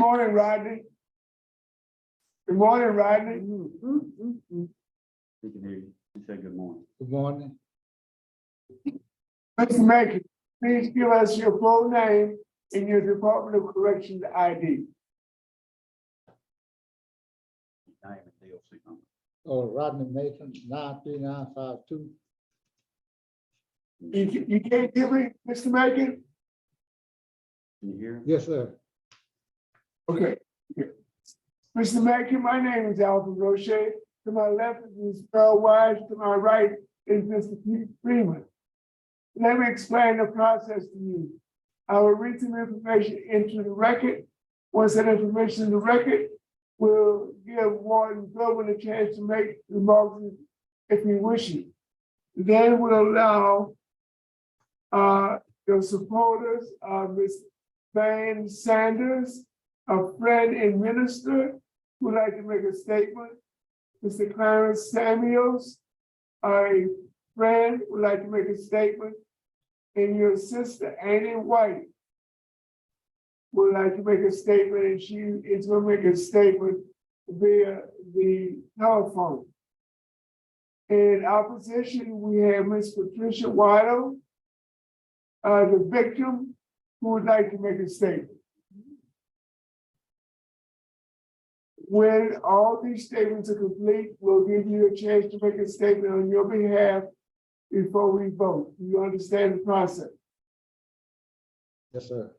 morning, Rodney. Good morning, Rodney. We can hear you. You say good morning. Good morning. Mr. Macon, please give us your full name and your Department of Corrections ID. Name and DOC number. Rodney Macon, 93952. You can't hear me, Mr. Macon? Can you hear? Yes, sir. Okay. Mr. Macon, my name is Alvin Roche. To my left is Ms. Pearl Wise. To my right is Mr. Pete Freeman. Let me explain the process to you. I will read some information into the record. Once that information is in the record, we'll give Warden W a chance to make remarks if he wishes. Then we'll allow your supporters, Ms. Van Sanders, a friend and minister, who would like to make a statement. Mr. Clarence Samuels, a friend, would like to make a statement. And your sister, Annie White, would like to make a statement, and she is going to make a statement via the telephone. In opposition, we have Ms. Patricia Waddle, the victim, who would like to make a statement. When all these statements are complete, we'll give you a chance to make a statement on your behalf before we vote. Do you understand the process? Yes, sir.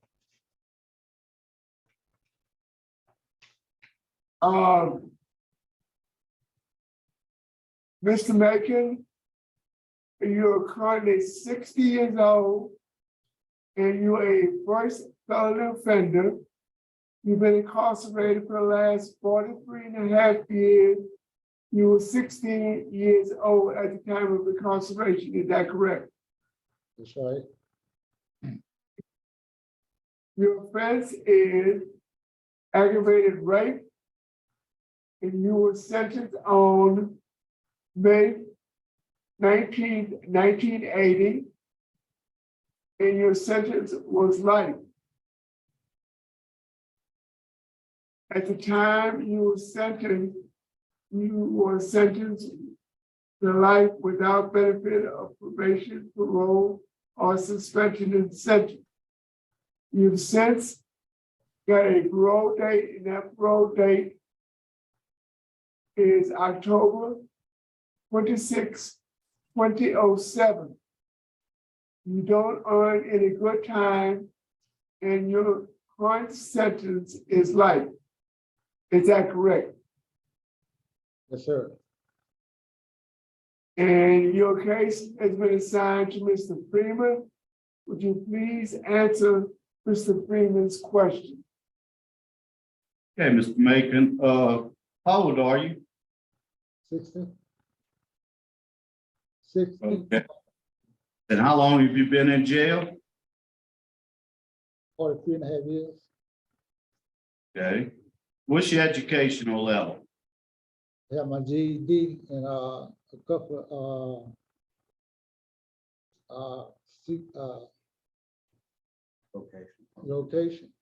Mr. Macon, you're currently 60 years old and you're a first felony offender. You've been incarcerated for the last 43.5 years. You were 16 years old at the time of incarceration. Is that correct? That's right. Your offense is aggravated rape, and you were sentenced on May 19th, 1980, and your sentence was life. At the time you were sentenced to life without benefit of probation, parole, or suspension and sentence. You've since got a parole date, and that parole date is October 26, 2007. You don't earn any good time, and your current sentence is life. Is that correct? Yes, sir. And your case has been assigned to Mr. Freeman. Would you please answer Mr. Freeman's question? Okay, Mr. Macon, how old are you? 60. 60. Okay. And how long have you been in jail? 43.5 years. Okay. What's your educational level? I have my GED and a couple rotation.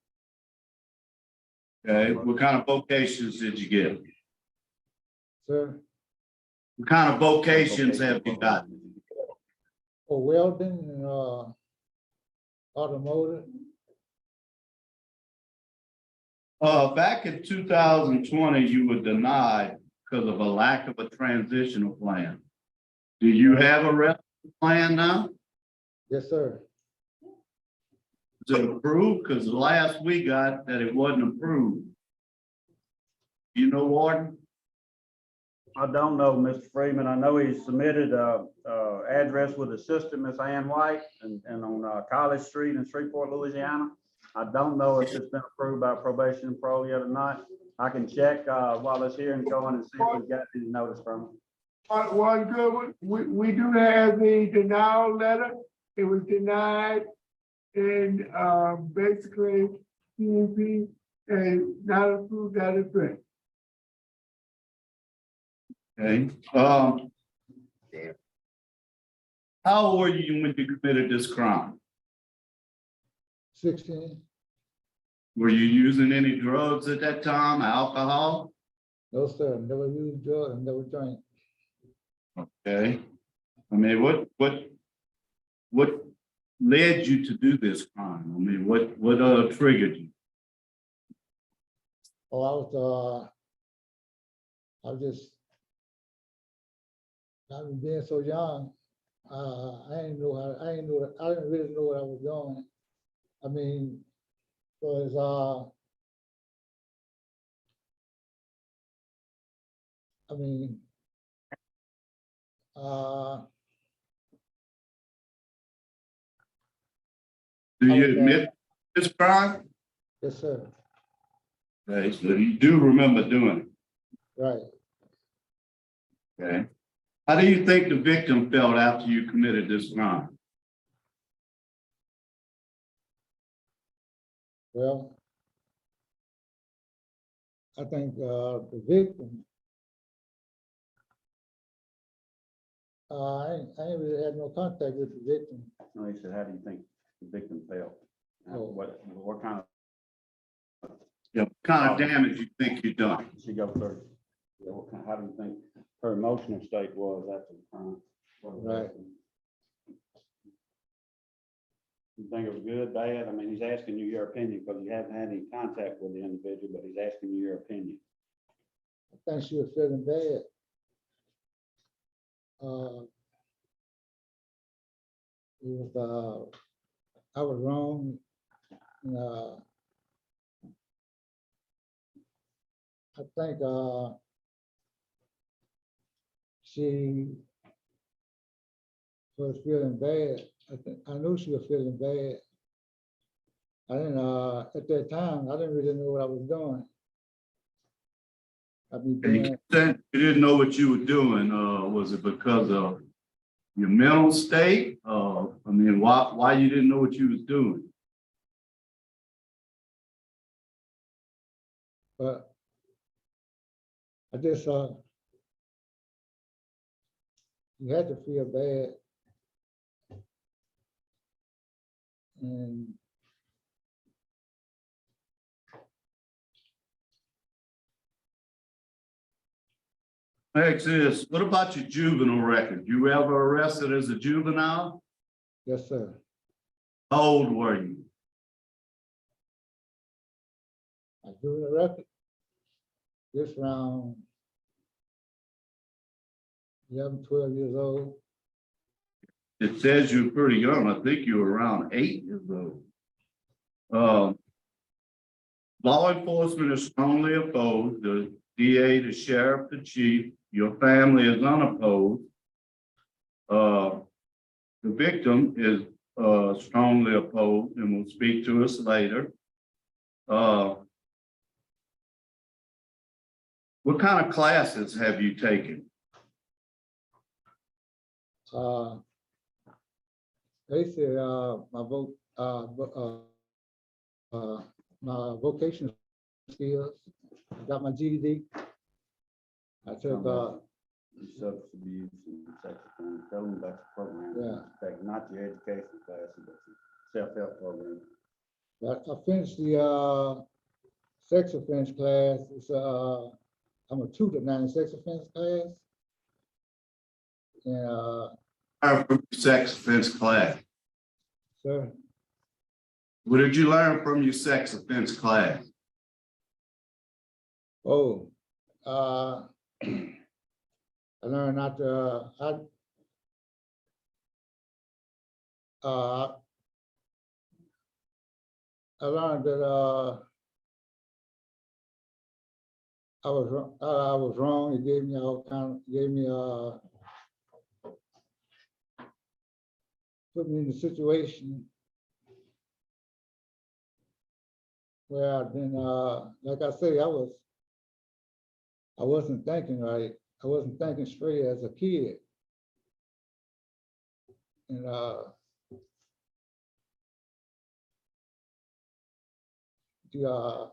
Okay. What kind of vocations did you get? Sir. What kind of vocations have you got? For welding and automotive. Back in 2020, you were denied because of a lack of a transitional plan. Do you have a rest plan now? Yes, sir. Is it approved? Because the last we got that it wasn't approved. You know, Warden? I don't know, Mr. Freeman. I know he submitted a address with his sister, Miss Ann White, and on College Street in Shreveport, Louisiana. I don't know if it's been approved by probation and parole yet or not. I can check while it's here and go in and see if we've got any notice from him. One good one. We do have the denial letter. It was denied, and basically PNP and not approved that effect. Okay. How old were you when you committed this crime? 16. Were you using any drugs at that time, alcohol? No, sir, never used drugs and never drank. Okay. I mean, what led you to do this crime? I mean, what triggered you? Oh, I was just, I was being so young, I didn't really know what I was doing. I mean, was, I mean, Do you Okay. admit this crime? yes, sir, Okay, so you do remember doing right. it, okay? How do you think the victim felt after you committed this crime? Well, I think the victim, I ain't really had no contact with the victim. No, he said, how do you think the victim felt? Oh. What kind of, Yeah, what kind of damage you think you done? she go first? Yeah, how do you think her emotional state was after the crime? Right. You think it was good, bad? I mean, he's asking you your opinion because you haven't had any contact with the individual, but he's asking you your opinion. I think she was feeling bad. It was, I was wrong. And, I think she was feeling bad. I knew she was feeling bad. I didn't, at that time, I didn't really know what I was doing. I mean, And you said you didn't know what you were doing. Was it because of your mental state? I mean, why you didn't know what you was doing? but I just, you had to feel bad. And Next is, what about your juvenile record? You ever arrested as a juvenile? yes, sir. How old were you? I do the record. This round 11, 12 years old. It says you're pretty young. I think you were around 8 years old. Law enforcement is strongly opposed. The DA, the sheriff, the chief, your family is unopposed. The victim is strongly opposed and will speak to us later. What kind of classes have you taken? They said my vocational skills. I got my GED. I took Substance abuse and sex offender. Tell them about the program. Yeah. In fact, not your education classes, but your self-help program. I finished the sex offense class. It's I'm a tutor now in sex offense class. And Sex offense class. sir, What did you learn from your sex offense class? I learned not to I learned that I was wrong. It gave me all kind put me in a situation where I've been like I say, I wasn't thinking right. I wasn't thinking straight as a kid. And the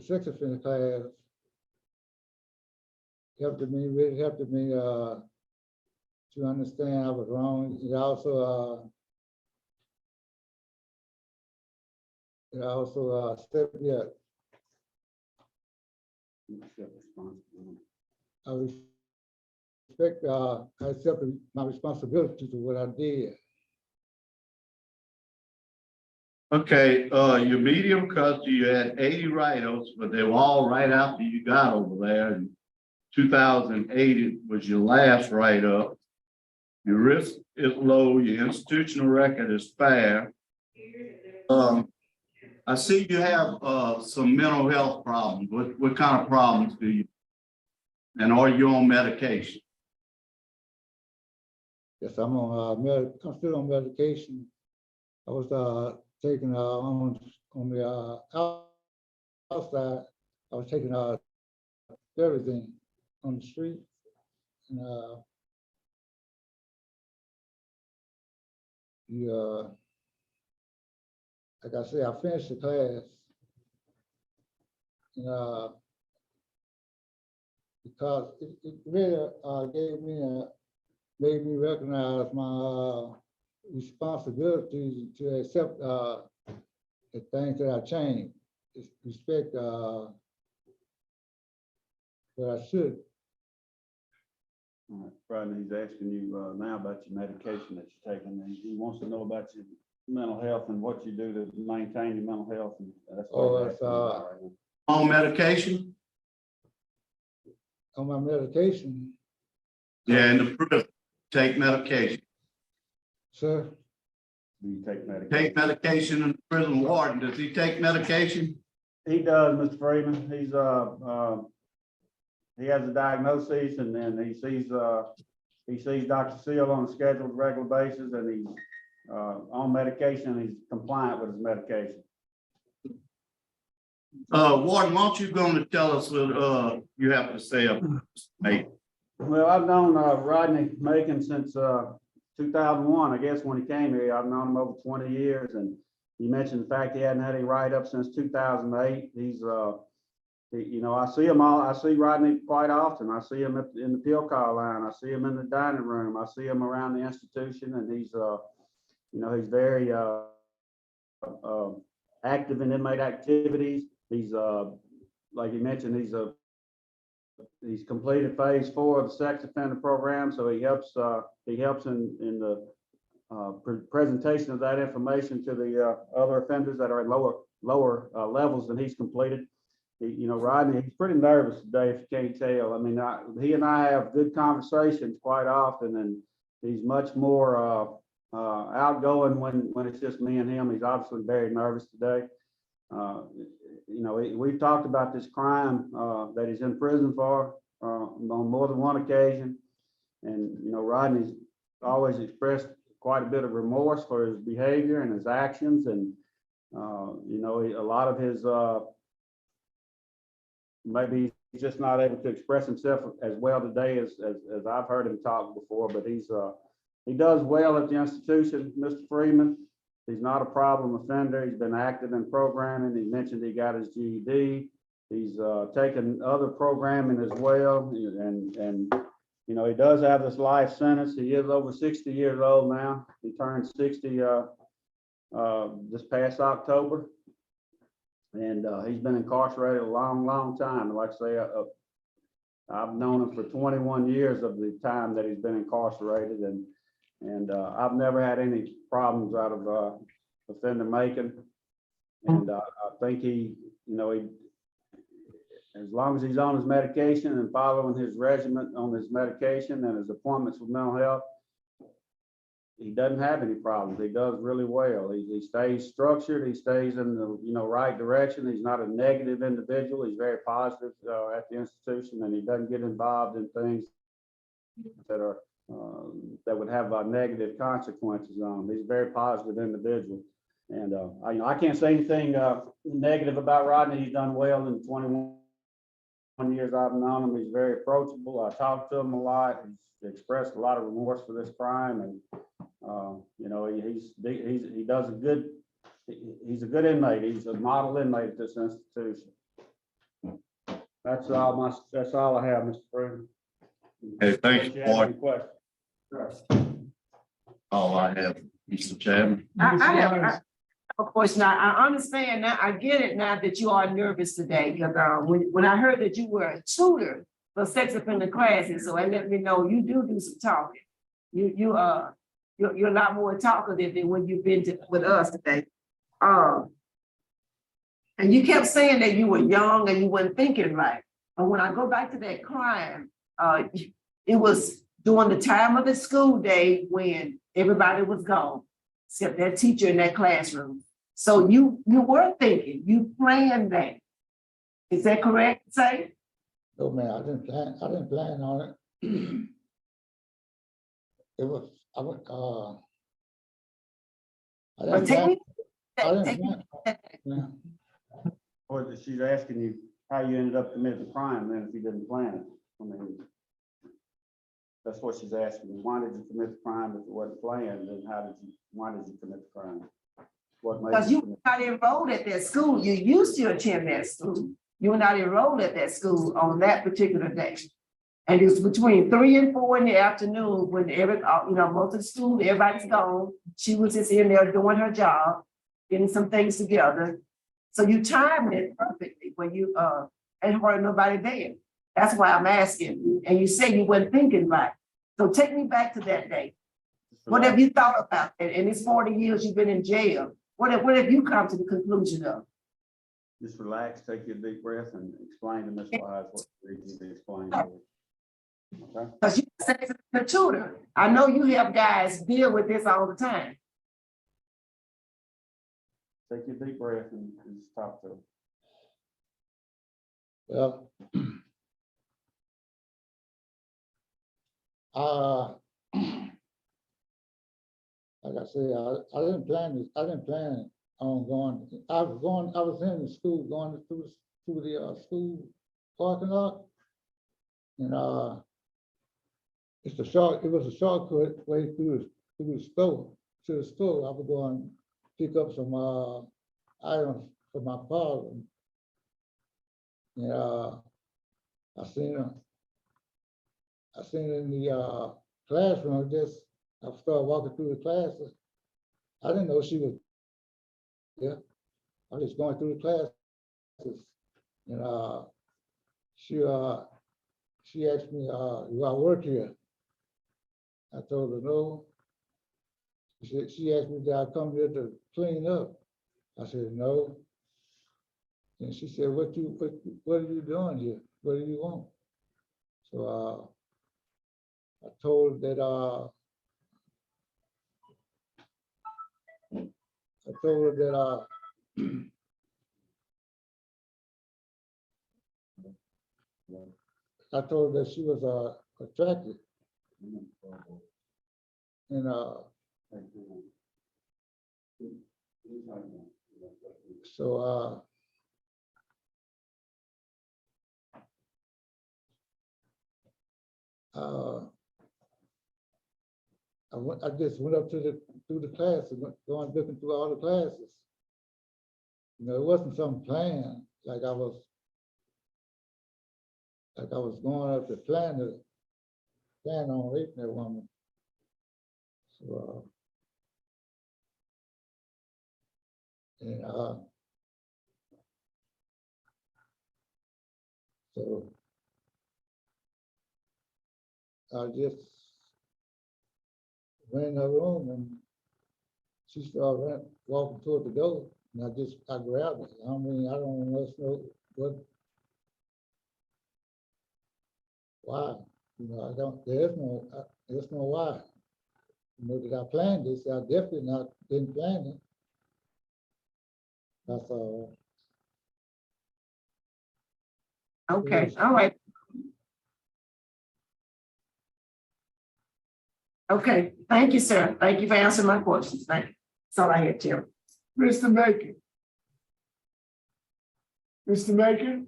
sex offense class really helped me to understand I was wrong. It also And I also, accept I accept my responsibility to what I did. Okay, your medium custody, you had 80 write-ups, but they were all right after you got over there. In 2008 was your last write-up. Your risk is low, your institutional record is fair. I see you have some mental health problems. What kind of problems do you? And are you on medication? Yes, I'm I'm still on medication. I was taking on the outside. I was taking everything on the street. And like I said, I finished the class. And because it really made me recognize my responsibility to accept the things that I changed, respect what I should. Rodney, he's asking you now about your medication that you're taking, and he wants to know about your mental health and what you do to maintain your mental health. And that's what he's asking about right now. On medication? On my medication, Yeah, in the prison, take medication. sir. Do you take medication? Take medication in the prison. Warden, does he take medication? He does, Mr. Freeman. He has a diagnosis, and then he sees Dr. Seal on a scheduled regular basis, and he's on medication, and he's compliant with his medication. Warden, why don't you going to tell us what you have to say about Macon? Well, I've known Rodney Macon since 2001, I guess, when he came here. I've known him over 20 years, and he mentioned the fact he hadn't had any write-up since 2008. I see Rodney quite often. I see him in the pill call line. I see him in the dining room. I see him around the institution, and he's very active in inmate activities. He's like you mentioned, he's completed phase 4 of the sex offender program, so he helps in the presentation of that information to the other offenders that are at lower levels than he's completed. Rodney, he's pretty nervous today, if you can't tell. I mean, he and I have good conversations quite often, and he's much more outgoing when it's just me and him. He's obviously very nervous today. We've talked about this crime that he's in prison for on more than one occasion. And, Rodney's always expressed quite a bit of remorse for his behavior and his actions. And, a lot of his, maybe he's just not able to express himself as well today as I've heard him talk before, but he does well at the institution, Mr. Freeman. He's not a problem offender. He's been active in programming. He mentioned he got his GED. He's taken other programming as well. And he does have this life sentence. He is over 60 years old now. He turned 60 this past October. And he's been incarcerated a long, long time. Like I say, I've known him for 21 years of the time that he's been incarcerated. And I've never had any problems out of offender Macon. And I think he, as long as he's on his medication and following his regimen on his medication and his appointments with mental health, he doesn't have any problems. He does really well. He stays structured. He stays in the right direction. He's not a negative individual. He's very positive at the institution, and he doesn't get involved in things that would have negative consequences on him. He's a very positive individual. And I can't say anything negative about Rodney. He's done well in 21 years I've known him. He's very approachable. I talk to him a lot. He's expressed a lot of remorse for this crime, and he's a good inmate. He's a model inmate at this institution. That's all I have, Mr. Freeman. Hey, thanks, Warden. Yes. All I have, Mr. Chairman. I Of course, now, I understand now, I get it now that you are nervous today, because when I heard that you were a tutor for sex offender classes, so it let me know you do some talking. You're a lot more talkative than when you've been with us today. And you kept saying that you were young and you weren't thinking right. But when I go back to that crime, it was during the time of the school day when everybody was gone, except that teacher in that classroom. So you were thinking, you planned that. Is that correct, say? No, man, I didn't plan on it. It was, I But didn't take plan, me, I didn't take me, plan. Or she's asking you how you ended up committing the crime then if you didn't plan it. I mean, that's what she's asking you. Why did you commit the crime if it wasn't planned? And why did you commit the crime? What made because you you commit? were not enrolled at that school. You used to attend that school. You were not enrolled at that school on that particular day. And it was between 3 and 4 in the afternoon when most of the school, everybody's gone. She was just in there doing her job, getting some things together. So you timed it perfectly when you ain't heard nobody there. That's why I'm asking you. And you say you weren't thinking right. So take me back to that day. What have you thought about it? In these 40 years you've been in jail, what have you come to the conclusion of? Just relax, take your deep breath and explain to Ms. Wise what you need to explain to her. Okay? Because you say it's a tutor. I know you have guys deal with this all the time. Take your deep breath and just talk to her. Well, like I said, I didn't plan this. I didn't plan on going. I was in the school, going through the school parking lot, and it was a shortcut way through the store. To the store, I was going to pick up some items for my father. And I seen her in the classroom. I started walking through the classes. I didn't know she was there. I was just going through the classes, and she asked me, "Do I work here?" I told her no. She asked me, "Did I come here to clean up?" I said no. And she said, what are you doing here? What do you want? So I told her that I told her that she was attractive. And so I just went up through the classes, going looking through all the classes. You know, it wasn't some plan like I was going up to plan on raping that woman. So so I just went in her room and she started walking toward the door, and I grabbed it. I mean, I don't know why. You know, there's no why. You know, did I plan this? I definitely didn't plan it. That's all. Okay, all right. Okay, thank you, sir. Thank you for answering my questions. Thank you. That's all I had, Tim. Mr. Macon. Mr. Macon,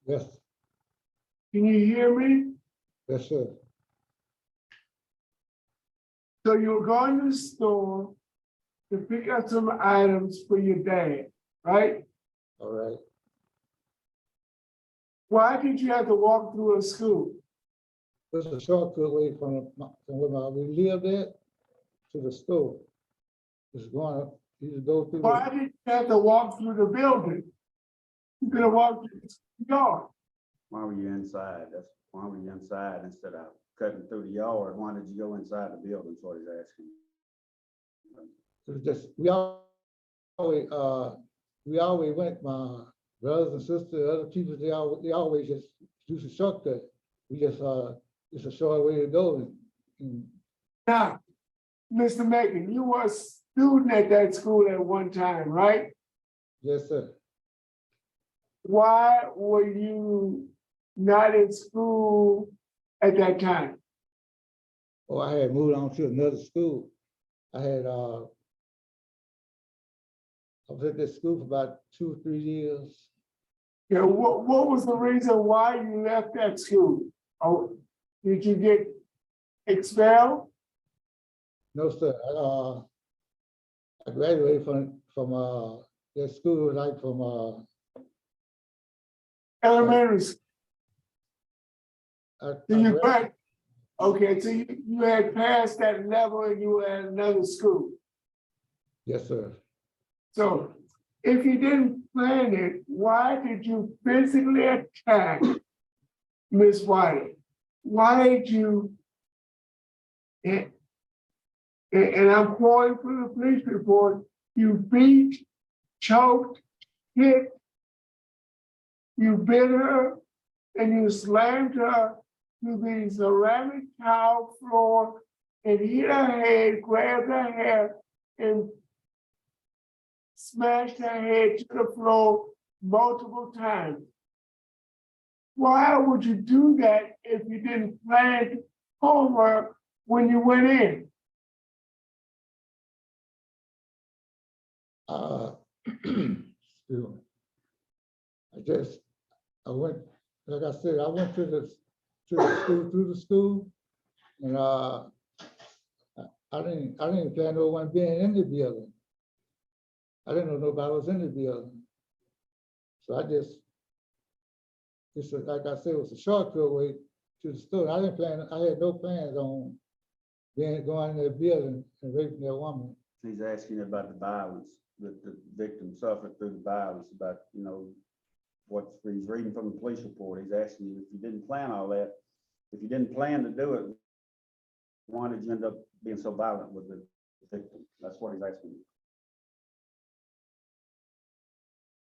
Yes, can you hear me? yes, sir. So you were going to the store to pick up some items for your dad, right? All right. Why did you have to walk through a school? It's a shortcut way from where we lived at to the store. It's going he just go through. Why did you have to walk through the building? You could have walked through the yard. Why were you inside? Why were you inside instead of cutting through the yard? Why did you go inside the building? Is what he's asking. It was just, we always went, my brothers and sisters, other people, they always just use a shortcut. We just, it's a short way to go. And Now, Mr. Macon, you were a student at that school at one time, right? yes, sir. Why were you not in school at that time? Oh, I had moved on to another school. I was at this school for about 2 or 3 years. Yeah, what was the reason why you left that school? Oh, did you get expelled? No, sir. I graduated from that school, like from Elementary school? I So you graduated- back? Okay, so you had passed that level and you were at another school. yes, sir. So if you didn't plan it, why did you physically attack Miss White? Why did you, and I'm quoting from the police report, you beat, choked, hit, you bit her, and you slammed her to the ceramic tile floor and hit her head, grabbed her hair, and smashed her head to the floor multiple times. Why would you do that if you didn't plan to harm her when you went in? Excuse me. I went, like I said, I went to the school, through the school, and I didn't plan no one being in the building. I didn't know nobody was in the building. So like I said, it was a shortcut way to the store. I had no plans on going in the building and raping that woman. He's asking about the violence that the victim suffered through the violence, about, what he's reading from the police report. He's asking you, if you didn't plan all that, if you didn't plan to do it, why did you end up being so violent with the victim? That's what he's asking you.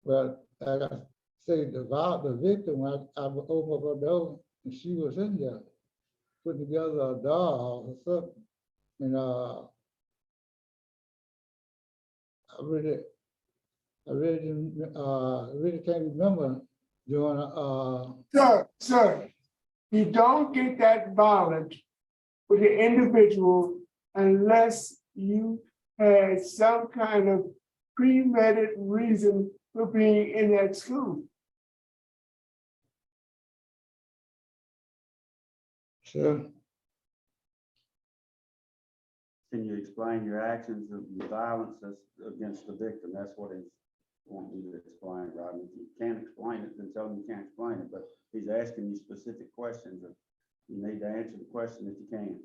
Well, like I say, the victim, when I opened up her door and she was in there putting together a doll or something. And I really can't remember doing Sir, you don't get that violent with the individual unless you had some kind of premeditated reason for being in that school. Sure. Can you explain your actions of the violence against the victim? That's what he's wanting you to explain, Rodney. If you can't explain it, then tell him you can't explain it, but he's asking you specific questions, and you need to answer the question if you can.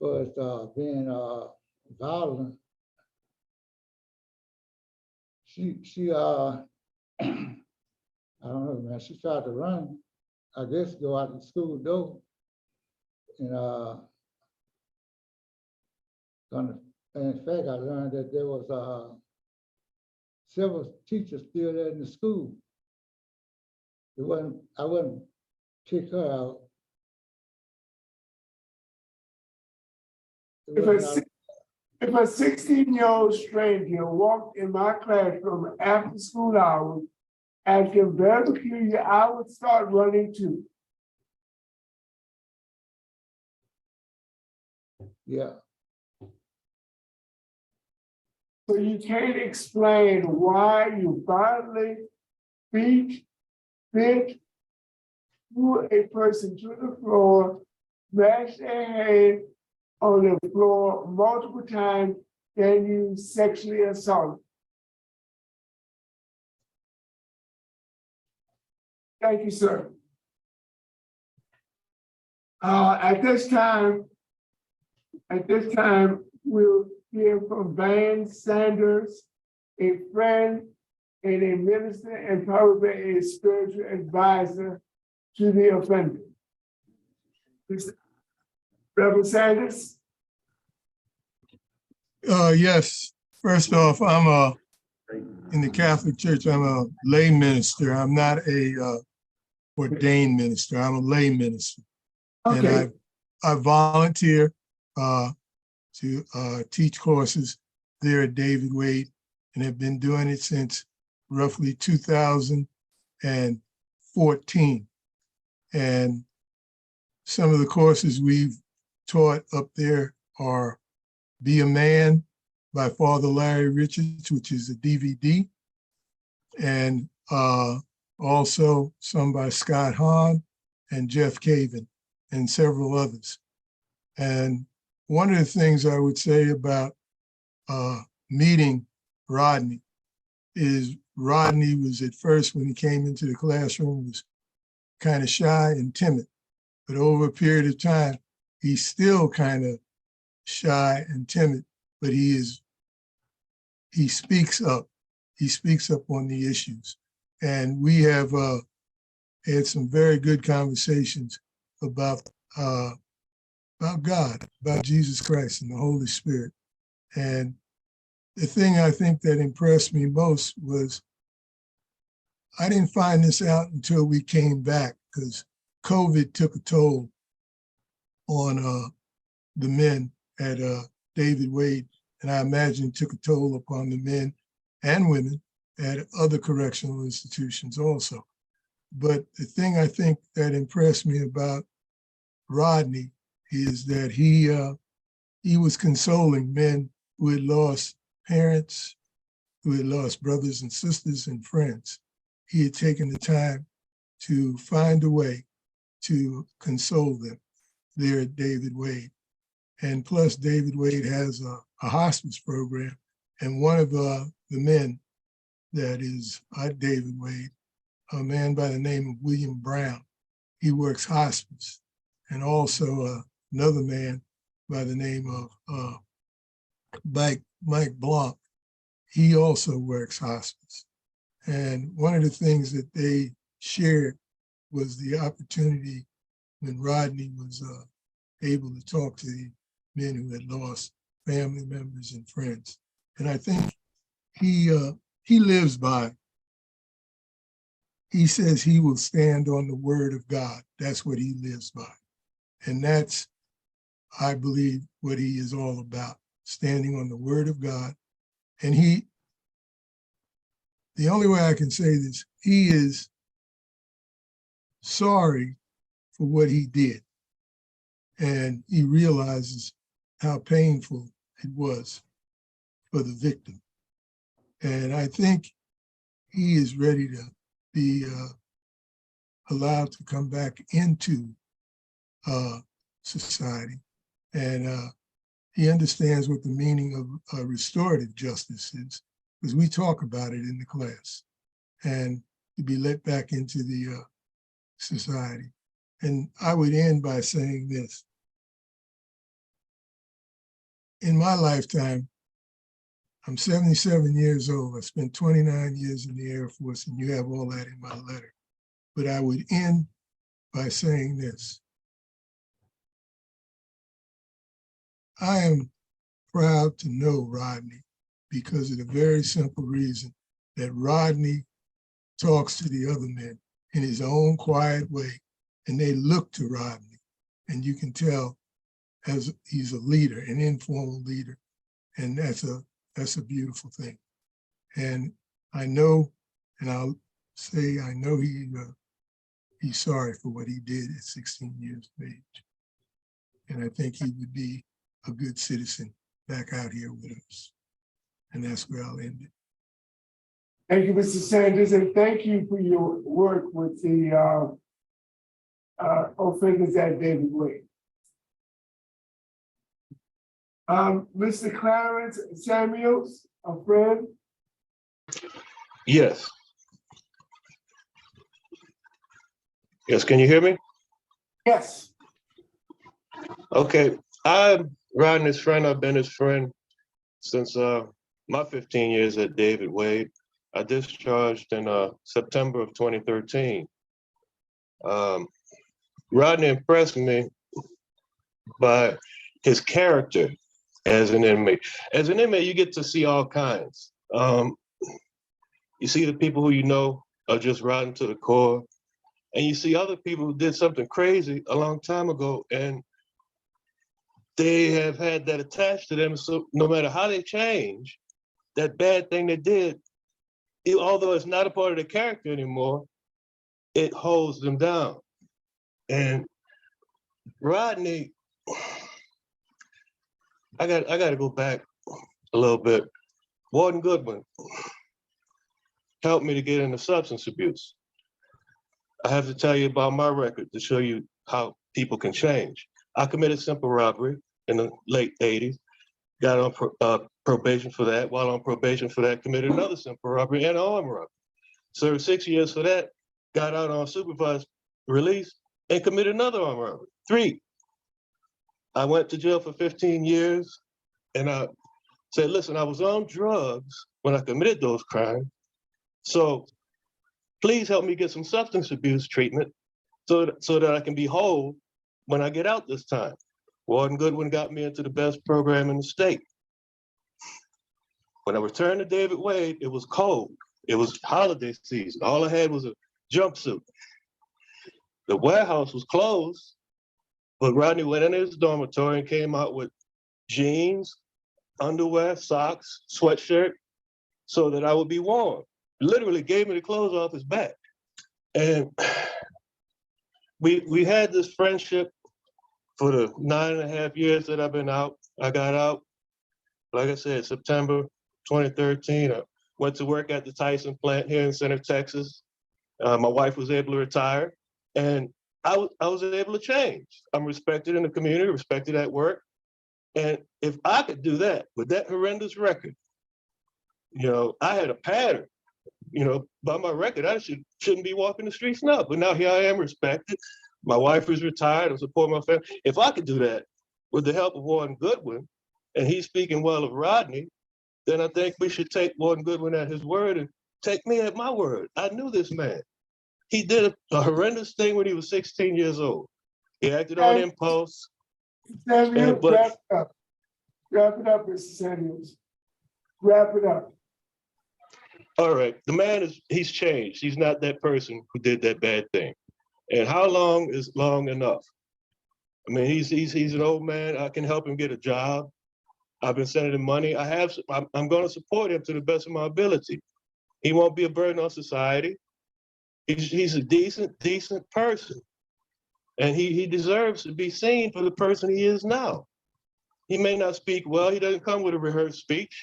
But being violent, she I don't know, man, she tried to run, I guess, go out the school door. And in fact, I learned that there was several teachers still there in the school. I wouldn't pick her out. If a 16-year-old stranger walked in my classroom after school hours, acting very peculiar, I would start running too. Yeah, So you can't explain why you violently beat, bit, threw a person to the floor, smashed their head on the floor multiple times, then you sexually assault. Thank you, sir. At this time, we'll hear from Van Sanders, a friend and a minister and probably a spiritual advisor to the offender. Reverend Sanders? Yes, first off, in the Catholic Church, I'm a lay minister. I'm not a ordained minister. I'm a lay minister. Okay, And I volunteer to teach courses there at David Wade and have been doing it since roughly 2014. And some of the courses we've taught up there are Be a Man by Father Larry Richards, which is a DVD, and also some by Scott Hahn and Jeff Caven and several others. And one of the things I would say about meeting Rodney is Rodney was at first, when he came into the classroom, was kind of shy and timid. But over a period of time, he's still kind of shy and timid, but he speaks up. He speaks up on the issues. And we have had some very good conversations about God, about Jesus Christ and the Holy Spirit. And the thing I think that impressed me most was I didn't find this out until we came back, because COVID took a toll on the men at David Wade, and I imagine took a toll upon the men and women at other correctional institutions also. But the thing I think that impressed me about Rodney is that he was consoling men who had lost parents, who had lost brothers and sisters and friends. He had taken the time to find a way to console them there at David Wade. And plus, David Wade has a hospice program. And one of the men that is at David Wade, a man by the name of William Brown, he works hospice. And also another man by the name of Mike Blanc, he also works hospice. And one of the things that they shared was the opportunity when Rodney was able to talk to the men who had lost family members and friends. And I think he lives by, he says he will stand on the word of God. That's what he lives by. And that's, I believe, what he is all about, standing on the word of God. And the only way I can say this, he is sorry for what he did. And he realizes how painful it was for the victim. And I think he is ready to be allowed to come back into society. And he understands what the meaning of restorative justice is, because we talk about it in the class, and to be let back into the society. And I would end by saying this. In my lifetime, I'm 77 years old. I spent 29 years in the Air Force, and you have all that in my letter. But I would end by saying this. I am proud to know Rodney because of the very simple reason that Rodney talks to the other men in his own quiet way, and they look to Rodney. And you can tell as he's a leader, an informal leader, and that's a beautiful thing. And I know, and I'll say, I know he's sorry for what he did at 16 years of age. And I think he would be a good citizen back out here with us. And that's where I'll end it. thank you, Mr. Sanders, and thank you for your work with the offenders at David Wade. Mr. Clarence Samuels, a friend. Yes. Yes, can you hear me? Yes. Okay, I'm Rodney's friend. I've been his friend since my 15 years at David Wade. I discharged in September of 2013. Rodney impressed me by his character as an inmate. As an inmate, you get to see all kinds. You see the people who you know are just rotten to the core, and you see other people who did something crazy a long time ago, and they have had that attached to them. So no matter how they change, that bad thing they did, although it's not a part of the character anymore, it holds them down. And Rodney, I got to go back a little bit. Warden Goodwin helped me to get into substance abuse. I have to tell you about my record to show you how people can change. I committed simple robbery in the late 80s, got on probation for that. While on probation for that, committed another simple robbery and armed robbery. Served 6 years for that, got out on supervised release and committed another armed robbery. 3. I went to jail for 15 years and I said, listen, I was on drugs when I committed those crimes. So please help me get some substance abuse treatment so that I can be whole when I get out this time. Warden Goodwin got me into the best program in the state. When I returned to David Wade, it was cold. It was holiday season. All I had was a jumpsuit. The warehouse was closed, but Rodney went in his dormitory and came out with jeans, underwear, socks, sweatshirt, so that I would be warm. Literally gave me the clothes off his back. And we had this friendship for the 9.5 years that I've been out. I got out, like I said, September 2013. I went to work at the Tyson plant here in Center, Texas. My wife was able to retire, and I was able to change. I'm respected in the community, respected at work. And if I could do that with that horrendous record, I had a pattern, by my record, I shouldn't be walking the streets now. But now here I am, respected. My wife is retired. I support my family. If I could do that with the help of Warden Goodwin, and he's speaking well of Rodney, then I think we should take Warden Goodwin at his word and take me at my word. I knew this man. He did a horrendous thing when he was 16 years old. He acted on impulse. Samuel, but- wrap it up. Wrap it up, Mr. Samuels. Wrap it up. All right, the man he's changed. He's not that person who did that bad thing. And how long is long enough? I mean, he's an old man. I can help him get a job. I've been sending him money. I'm going to support him to the best of my ability. He won't be a burden on society. He's a decent person. And he deserves to be seen for the person he is now. He may not speak well. He doesn't come with a rehearsed speech,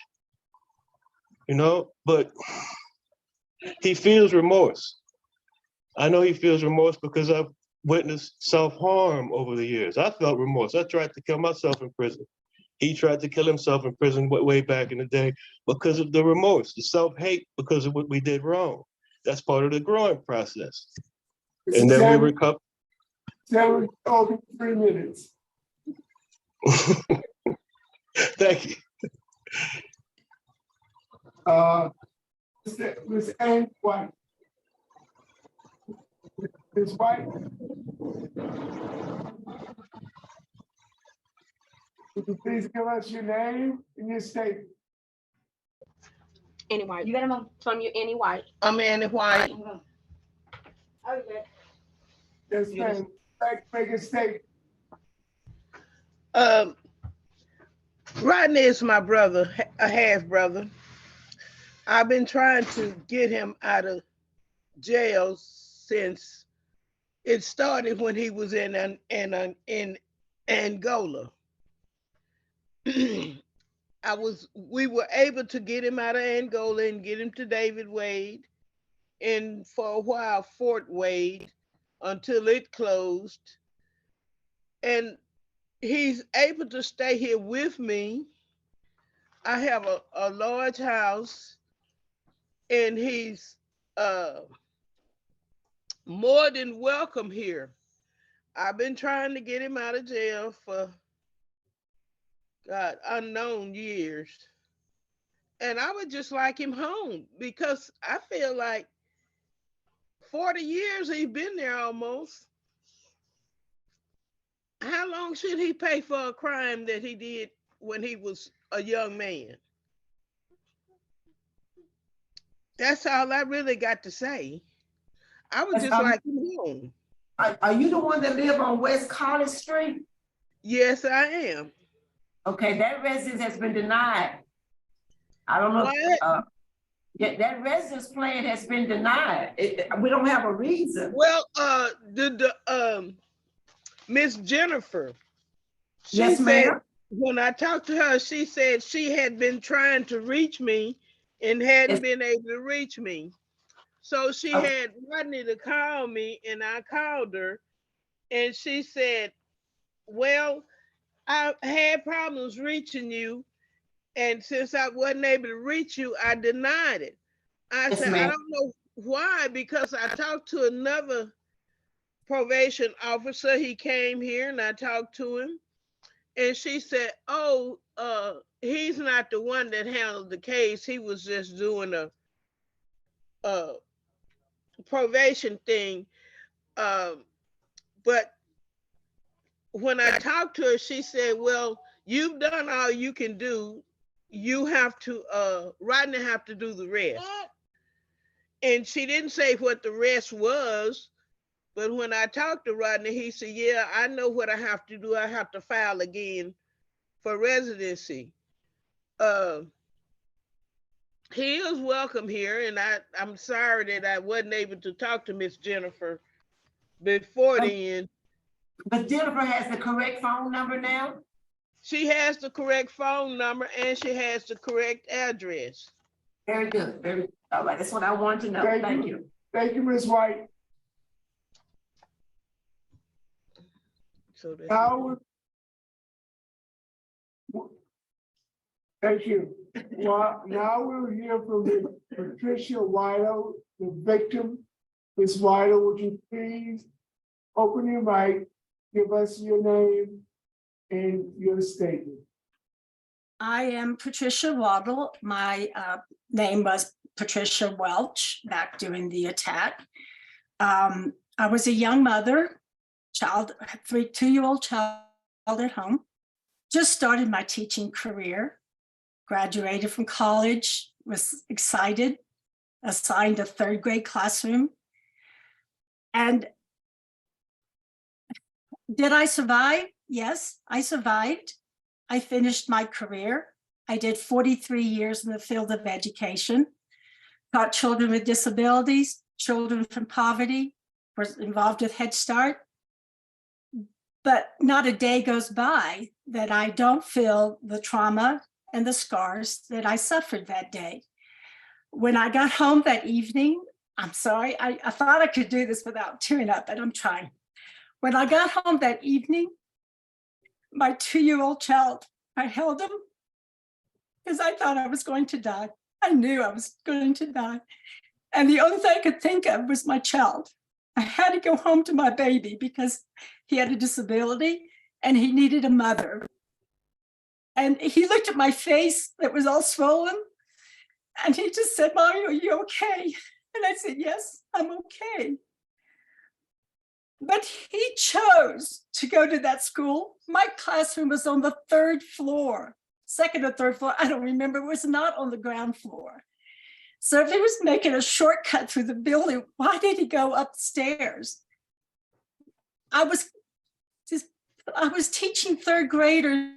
but he feels remorse. I know he feels remorse because I've witnessed self-harm over the years. I felt remorse. I tried to kill myself in prison. He tried to kill himself in prison way back in the day because of the remorse, the self-hate because of what we did wrong. That's part of the growing process. And then we recover. Samuel, over 3 minutes. Thank you. Ms. Ann White. Ms. White. Would you please give us your name and your state? Annie White. You got him from you, Annie White. I'm Annie White. Yes, ma'am. Make a state. Rodney is my brother, a half brother. I've been trying to get him out of jail since it started when he was in Angola. We were able to get him out of Angola and get him to David Wade, and for a while Fort Wade, until it closed. And he's able to stay here with me. I have a large house, and he's more than welcome here. I've been trying to get him out of jail for God, unknown years. And I would just like him home because I feel like 40 years he's been there almost. How long should he pay for a crime that he did when he was a young man? That's all I really got to say. I would just like him home. Are you the one that live on West College Street? Yes, I am. Okay, that residence has been denied. I don't know. What? Yeah, that residence plan has been denied. We don't have a reason. Well, Miss Jennifer, she Yes, said ma'am. when I talked to her, she said she had been trying to reach me and hadn't been able to reach me. So she had Rodney to call me, and I called her, and she said, well, I had problems reaching you, and since I wasn't able to reach you, I denied it. I Yes, said, I ma'am. don't know why, because I talked to another probation officer. He came here and I talked to him, and she said, oh, he's not the one that handled the case. He was just doing a probation thing. But when I talked to her, she said, well, you've done all you can do. You have to, Rodney have to do the rest. And she didn't say what the rest was, but when I talked to Rodney, he said, yeah, I know what I have to do. I have to file again for residency. He is welcome here, and I'm sorry that I wasn't able to talk to Miss Jennifer before then. But Jennifer has the correct phone number now? She has the correct phone number and she has the correct address. Very good, very good. All right, that's what I want to know. Thank you. Thank you, Ms. White. So that's Now, thank you. Well, now we'll hear from Ms. Patricia Wido, the victim. Ms. Wido, would you please open your mic, give us your name and your statement. I am Patricia Waddle. My name was Patricia Welch back during the attack. I was a young mother, two-year-old child at home. Just started my teaching career, graduated from college, was excited, assigned a third grade classroom. And did I survive? Yes, I survived. I finished my career. I did 43 years in the field of education, taught children with disabilities, children from poverty, was involved with Head Start. But not a day goes by that I don't feel the trauma and the scars that I suffered that day. When I got home that evening, I'm sorry, I thought I could do this without tearing up, but I'm trying. When I got home that evening, my 2-year-old child, I held him because I thought I was going to die. I knew I was going to die. And the only thing I could think of was my child. I had to go home to my baby because he had a disability and he needed a mother. And he looked at my face that was all swollen and he just said, "Mommy, are you okay?" And I said, "Yes, I'm okay." But he chose to go to that school. My classroom was on the 3rd floor, 2nd or 3rd floor. I don't remember. It was not on the ground floor. So if he was making a shortcut through the building, why did he go upstairs? I was teaching 3rd graders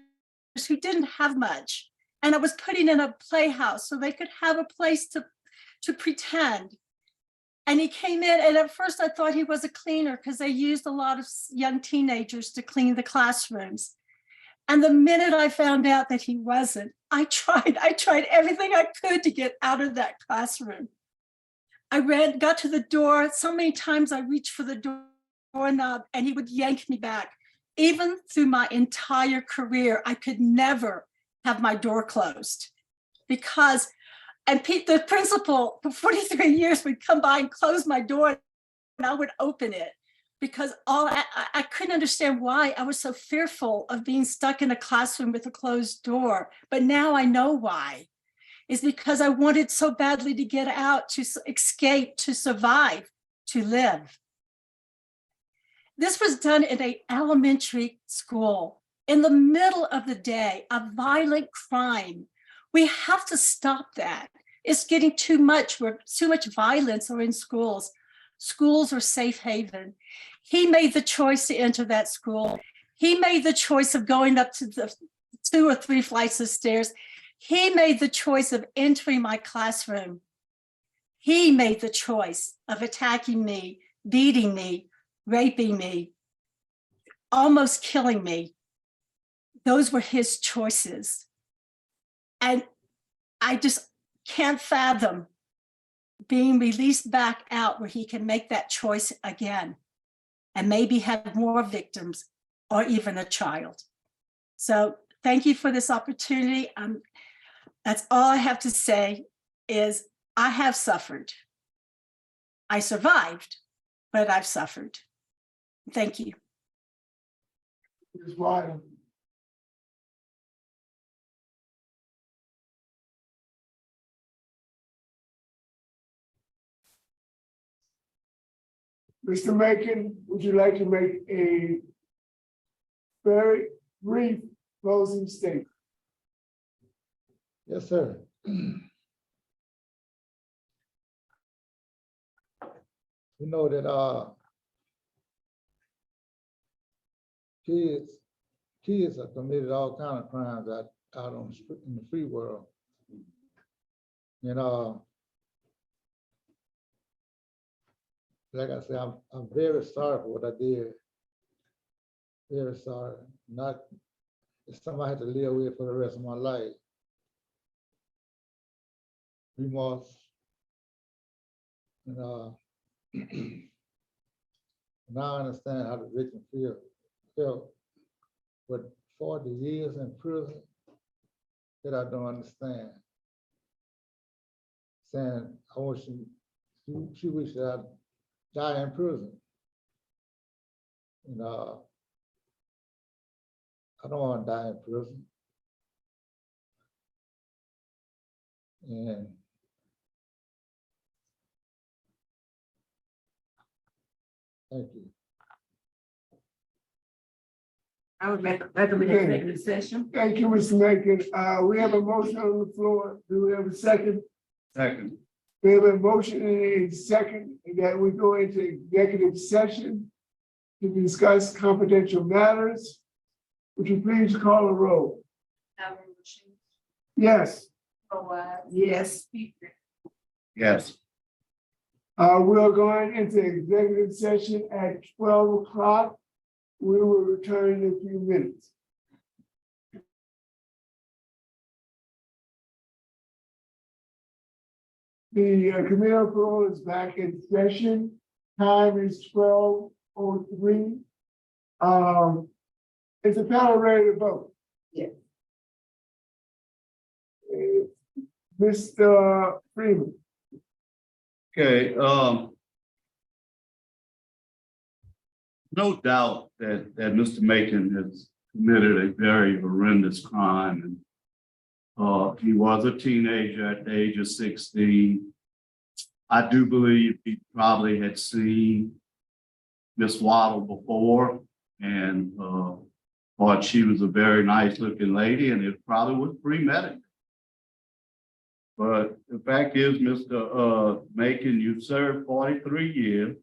who didn't have much. And I was putting in a playhouse so they could have a place to pretend. And he came in, and at first I thought he was a cleaner because they used a lot of young teenagers to clean the classrooms. And the minute I found out that he wasn't, I tried everything I could to get out of that classroom. I got to the door. So many times I reached for the doorknob and he would yank me back. Even through my entire career, I could never have my door closed because and the principal for 43 years would come by and close my door and I would open it. because I couldn't understand why I was so fearful of being stuck in a classroom with a closed door. But now I know why. It's because I wanted so badly to get out, to escape, to survive, to live. This was done in an elementary school in the middle of the day, a violent crime. We have to stop that. It's getting too much. Too much violence are in schools. Schools are safe haven. He made the choice to enter that school. He made the choice of going up to the 2 or 3 flights of stairs. He made the choice of entering my classroom. He made the choice of attacking me, beating me, raping me, almost killing me. Those were his choices. And I just can't fathom being released back out where he can make that choice again and maybe have more victims or even a child. So thank you for this opportunity. That's all I have to say is I have suffered. I survived, but I've suffered. Thank you. Ms. Warden. Mr. Macon, would you like to make a very brief closing statement? Yes, sir. We know that kids have committed all kinds of crimes out on the street, in the free world. And like I said, I'm very sorry for what I did. Very sorry. Not, it's something I had to live with for the rest of my life. Remorse. And now I understand how the victim felt. But 40 years in prison, that I don't understand. Saying, I want she wished that I'd die in prison. And I don't want to die in prison. And thank you. I would recommend executive session. Thank you, Mr. Macon. We have a motion on the floor. Do we have a second? Second. We have a motion and a second that we go into executive session to discuss confidential matters. Would you please call a roll? Yes. Yes. Yes. We're going into executive session at 12 o'clock. We will return in a few minutes. The committee of the whole is back in session. Time is 12:03. Is the panel ready to vote? Yes. Mr. Freeman. Okay, no doubt that Mr. Macon has committed a very horrendous crime. And he was a teenager at the age of 16. I do believe he probably had seen Miss Waddle before and thought she was a very nice looking lady, and it probably was premeditated. But the fact is, Mr. Macon, you served 43 years.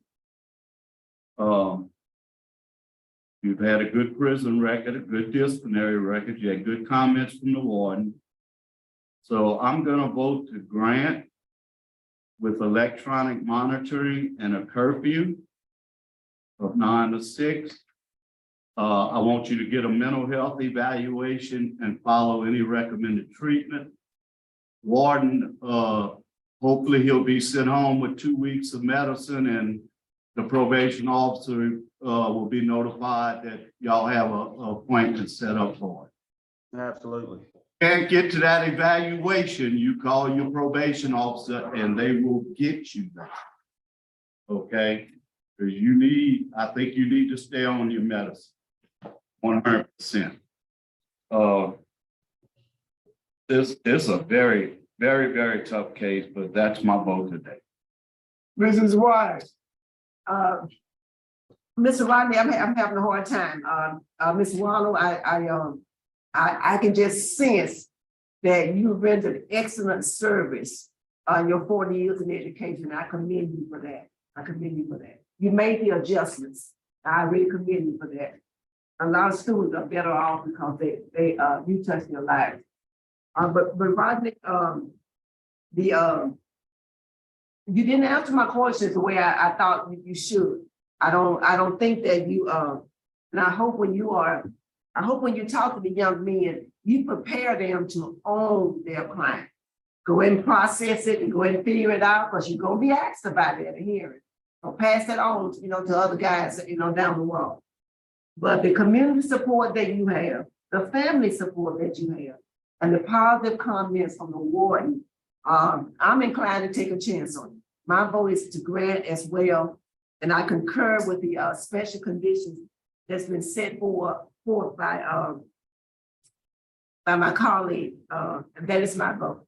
You've had a good prison record, a good disciplinary record. You had good comments from the warden. So I'm going to vote to grant with electronic monitoring and a curfew of 9 to 6. I want you to get a mental health evaluation and follow any recommended treatment. Warden, hopefully he'll be sent home with 2 weeks of medicine, and the probation officer will be notified that y'all have an appointment set up for it. Absolutely. Can't get to that evaluation, you call your probation officer and they will get you there. Okay, Because I think you need to stay on your medicine, 100%. This is a very, very, very tough case, but that's my vote today. Mrs. Wise, Mr. Rodney, I'm having a hard time. Ms. Wallow, I can just sense that you rendered excellent service on your 40 years in education. I commend you for that. I commend you for that. You made the adjustments. I really commend you for that. A lot of students are better off because you touched their lives. But Rodney, you didn't answer my questions the way I thought you should. I don't think that you and I hope when you talk to the young men, you prepare them to own their crime. Go ahead and process it and go ahead and figure it out, because you're gonna be asked about it at a hearing. So pass that on, to other guys, down the road. But the community support that you have, the family support that you have, and the positive comments from the warden, I'm inclined to take a chance on you. My vote is to grant as well, and I concur with the special conditions that's been set forth by my colleague, and that is my vote.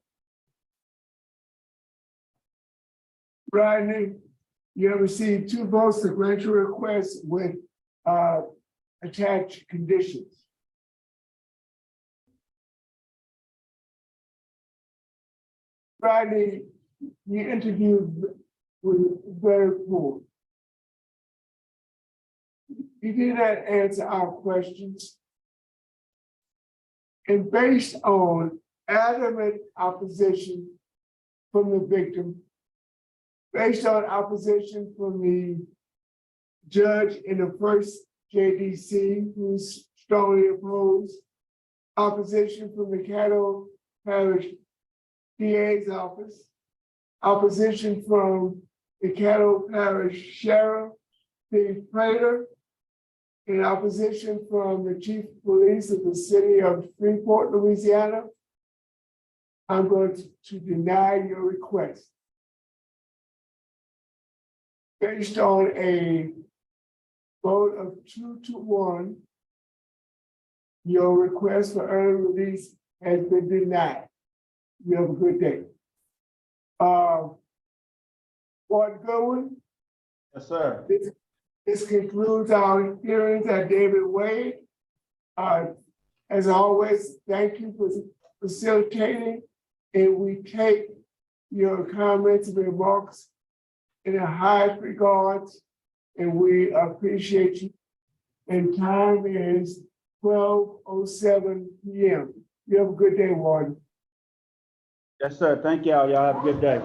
Rodney, you have received 2 votes to grant your request with attached conditions. Rodney, you interviewed with very poor. You did not answer our questions. And based on adamant opposition from the victim, based on opposition from the judge in the first JDC, who's strongly opposed, opposition from the Caddo Parish DA's office, opposition from the Caddo Parish Sheriff, Steve Prater, in opposition from the Chief of Police of the city of Freeport, Louisiana, I'm going to deny your request. Based on a vote of 2-1, your request for early release has been denied. You have a good day. Warden Goodwin? Yes, sir. This concludes our hearings at David Wade. As always, thank you for facilitating, and we take your comments and remarks in the highest regards, and we appreciate you. And time is 12:07 p.m. You have a good day, Warden. Yes, sir. Thank y'all. Y'all have a good day.